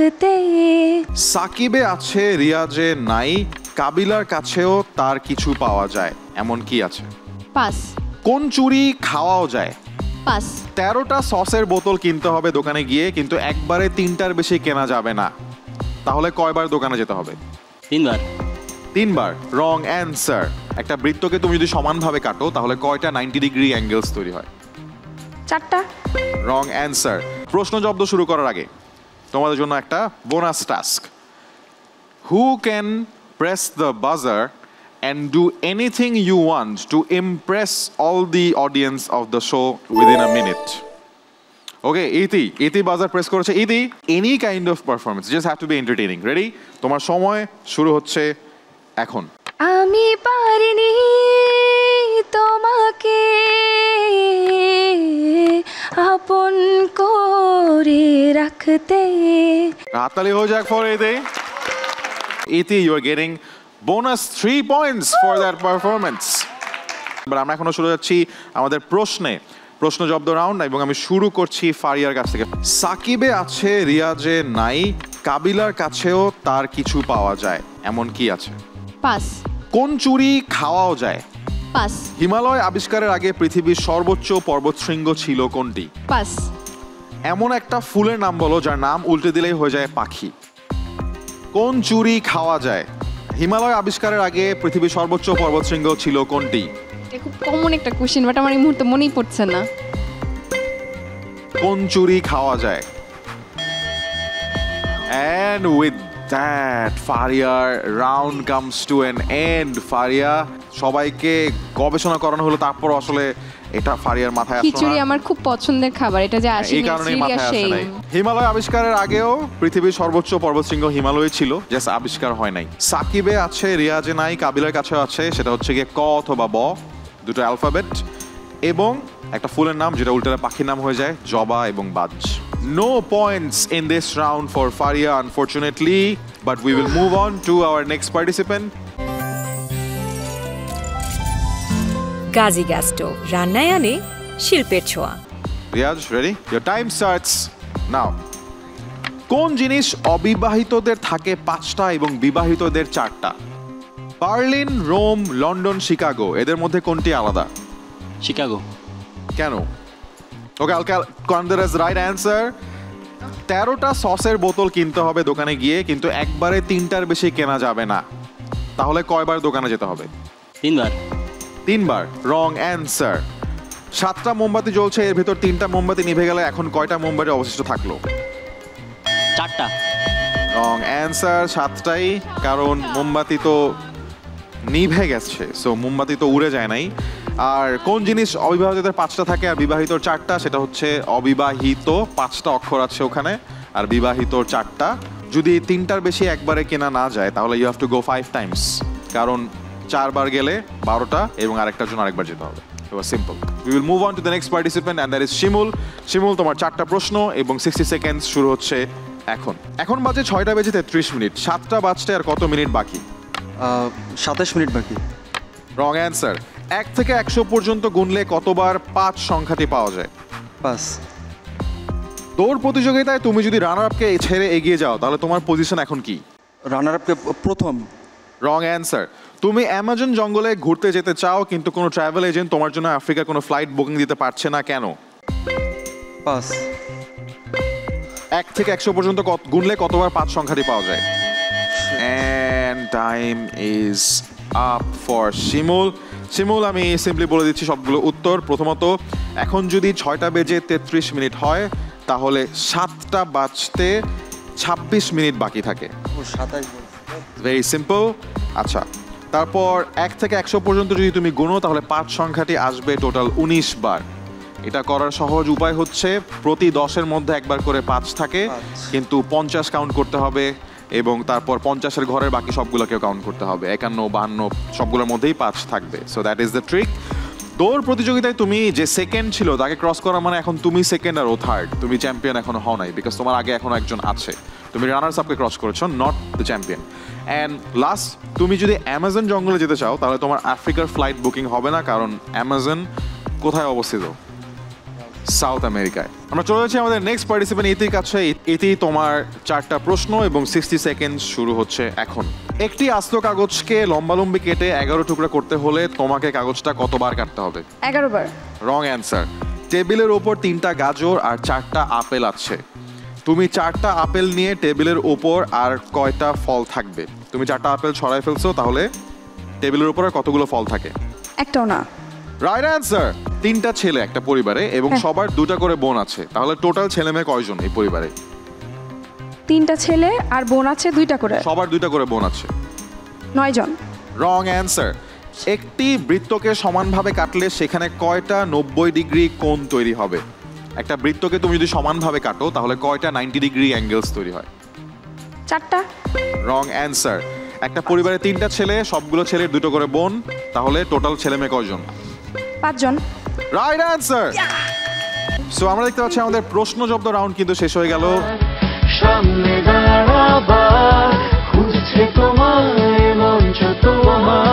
রাখতে। সাকিবে আছে রিয়াজে নাই, কাবিলার কাছেও তার কিছু পাওয়া যায়, এমন কি আছে? পাস। কোন চুরি খাওয়াও যায়? পাস। 13টা সসের বোতল কিনতে হবে দোকানে গিয়ে, কিন্তু একবারে 3টার বেশি কেনা যাবে না, তাহলে কয়বার দোকানে যেতে হবে? 3বার। 3বার। Wrong answer. একটা বৃত্তকে তুমি যদি সমানভাবে কাটো তাহলে কয়টা 90 ডিগ্রি অ্যাঙ্গেলস তৈরি হয়? 4টা। Wrong answer. প্রশ্ন জব্দ শুরু করার আগে তোমাদের জন্য একটা bonus task. Who can press the বাজার and do anything you want to impress all the audience of the show within a minute? Okay, ইতি বাজার প্রেস করেছে। ইতি, any kind of performance, just have to be entertaining. Ready? তোমার সময় শুরু হচ্ছে এখন। আমি পারিনি তোমাকে আপন করে রাখতে। হাততালি হয়ে যাক ফর ইতি। ইতি, you are getting bonus 3 points for that performance. এবার আমরা এখনো শুরু যাচ্ছি আমাদের প্রশ্ন জব্দ রাউন্ড, এবং আমি শুরু করছি ফারিয়ার কাছ থেকে। সাকিবে আছে রিয়াজে নাই, কাবিলার কাছেও তার কিছু পাওয়া যায়, এমন কি আছে? পাস। কোন চুরি খাওয়াও যায়? পাস। হিমালয় আবিষ্কারের আগে পৃথিবীর সর্বোচ্চ পর্বতশৃঙ্গ ছিল কোনটি? পাস। এমন একটা ফুলের নাম বলো যার নাম উল্টে দিলেই হয়ে যায় পাখি। কোন চুরি খাওয়া যায়? হিমালয় আবিষ্কারের আগে পৃথিবীর সর্বোচ্চ পর্বতশৃঙ্গ ছিল কোনটি? এটা খুব কমন একটা কোশ্চেন, বাট আমার এই মুহূর্তে মনেই পড়ছে না। কোন চুরি খাওয়া যায়? And with that, Fariaর round comes to an end. Faria, সবাইকে গবেষণা করানো হলো, তারপর আসলে এটা ফারিয়ার মাথায় আসলো না। খিচুড়ি আমার খুব পছন্দের খাবার, এটা যে আসে এই কারণেই মাথায় আসে নাই। হিমালয় আবিষ্কারের আগেও পৃথিবীর সর্বোচ্চ পর্বতশৃঙ্গ হিমালয় ছিল, জাস্ট আবিষ্কার হয় নাই। সাকিবে আছে রিয়াজে নাই, কাবিলার কাছে আছে, সেটা হচ্ছে গিয়ে ক অথবা ব, দুটো অ্যালফাবেট, এবং একটা ফুলের নাম যেটা উল্টে পাখির নাম হয়ে যায়, জবা এবং বাজ। No points in this round for Faria, unfortunately, but we will move on to our next participant. Gazi gas stove, রান্নায় আনে শিল্পের ছোঁয়া। Riaz, ready? Your time starts now. কোন জিনিস অবিবাহিতদের থাকে 5টা এবং বিবাহিতদের 4টা? বার্লিন, রোম, লন্ডন, শিকাগো, এদের মধ্যে কোনটি আলাদা? শিকাগো। কেন? ওকে, I'll consider as right answer. 13টা সসের বোতল কিনতে হবে দোকানে গিয়ে, কিন্তু একবারে 3টার বেশি কেনা যাবে না, তাহলে কয়বার দোকানে যেতে হবে? 3বার। 3বার। Wrong answer. 7টা মোমবাতি জ্বলছে, এর ভিতর 3টা মোমবাতি নিভে গেলে এখন কয়টা মোমবাতি অবশিষ্ট থাকলো? 4টা। Wrong answer. 7টাই, কারণ মোমবাতি তো নিভে গেছে, সো মোমবাতি তো উড়ে যায় নাই। আর কোন জিনিস অবিবাহিতদের 5টা থাকে আর বিবাহিতর 4টা? সেটা হচ্ছে অবিবাহিত, 5টা অক্ষর আছে ওখানে, আর বিবাহিতর 4টা। যদি 3টার বেশি একবারে কেনা না যায় তাহলে you have to go 5 times, কারণ 4বার গেলে 12টা এবং আরেকটার জন্য আরেকবার যেতে হবে। It was simple. We will move on to the next participant, and that is শিমুল। শিমুল, তোমার 4টা প্রশ্ন এবং 60 সেকেন্ডস শুরু হচ্ছে এখন। এখন বাজে 6টা বেজে 33 মিনিট। 7টা বাজতে আর কত মিনিট বাকি? 27 মিনিট বাকি। Wrong answer. 1 থেকে 100 পর্যন্ত গুনলে কতবার 5 সংখ্যাটি পাওয়া যায়? 5। দৌড় প্রতিযোগিতায় তুমি যদি রানার আপকে ছেড়ে এগিয়ে যাও তাহলে তোমার পজিশন এখন কি? রানার আপকে প্রথম। Wrong answer. তুমি অ্যামাজন জঙ্গলে ঘুরতে যেতে চাও, কিন্তু কোনো ট্রাভেল এজেন্ট তোমার জন্য আফ্রিকার কোনো ফ্লাইট বুকিং দিতে পারছে না, কেন? 5। 1 থেকে 100 পর্যন্ত গুনলে কতবার 5 সংখ্যাটি পাওয়া যায়? And time is up for শিমুল। শিমুল, আমি সিম্পলি বলে দিচ্ছি সবগুলো উত্তর। প্রথমত, এখন যদি 6টা বেজে 33 মিনিট হয় তাহলে 7টা বাজতে 26 মিনিট বাকি থাকে। 27। Very simple. আচ্ছা, তারপর 1 থেকে 100 পর্যন্ত যদি তুমি গুনো তাহলে 5 সংখ্যাটি আসবে টোটাল 19 বার। এটা করার সহজ উপায় হচ্ছে প্রতি 10-এর মধ্যে একবার করে 5 থাকে, কিন্তু 50 কাউন্ট করতে হবে এবং তারপর 50-এর ঘরের বাকি সবগুলোকেও কাউন্ট করতে হবে। 51, 52 সবগুলোর মধ্যেই 5 থাকবে। So that is the trick. দৌড় প্রতিযোগিতায় তুমি যে সেকেন্ড ছিল তাকে ক্রস করা মানে এখন তুমি সেকেন্ড আর ও থার্ড, তুমি চ্যাম্পিয়ন এখনো হও নাই, বিকজ তোমার আগে এখনো একজন আছে। তুমি রানার্স আপকে ক্রস করেছো, not the champion. And last, তুমি যদি অ্যামাজন জঙ্গলে যেতে চাও তাহলে তোমার আফ্রিকার ফ্লাইট বুকিং হবে না, কারণ অ্যামাজন কোথায় অবস্থিত? সাউথ আমেরিকায়। আমরা চলে যাচ্ছি আমাদের নেক্সট পার্টিসিপেন্ট ইতির কাছে। ইতি, তোমার 4টা প্রশ্ন এবং 60 সেকেন্ড শুরু হচ্ছে এখন। একটি আস্ত কাগজকে লম্বালম্বি কেটে 11 টুকরা করতে হলে তোমাকে কাগজটা কতবার কাটতে হবে? 11 বার। Wrong answer. টেবিলের ওপর 3টা গাজর আর 4টা আপেল আছে। তুমি 4টা আপেল নিয়ে টেবিলের ওপর আর কয়টা ফল থাকবে? তুমি 4টা আপেল ছড়াই ফেলছো, তাহলে টেবিলের উপর আর কতগুলো ফল থাকে? একটাও না। Right answer. 3টা ছেলে একটা পরিবারে এবং সবার 2টা করে বোন আছে, তাহলে টোটাল ছেলে মেয়ে কয়জন এই পরিবারে? 3টা ছেলে আর বোন আছে 2টা করে। সবার 2টা করে বোন আছে। 9 জন। Wrong answer. একটি বৃত্তকে সমানভাবে কাটলে সেখানে কয়টা 90 ডিগ্রি কোণ তৈরি হবে? একটা বৃত্তকে তুমি যদি সমানভাবে কাটো তাহলে কয়টা 90 ডিগ্রি অ্যাঙ্গেলস তৈরি হয়? 4টা। রং অ্যান্সার। একটা পরিবারে 3টা ছেলে, সবগুলো ছেলের 2টো করে বোন, তাহলে টোটাল ছেলে মেয়ে কয়জন? 5 জন। Right answer. সো আমরা দেখতে পাচ্ছি আমাদের প্রশ্ন জব্দ রাউন্ড কিন্তু শেষ হয়ে গেল। সামনে দাঁড়াবার খুঁজছে তোমায় মঞ্চ তোমার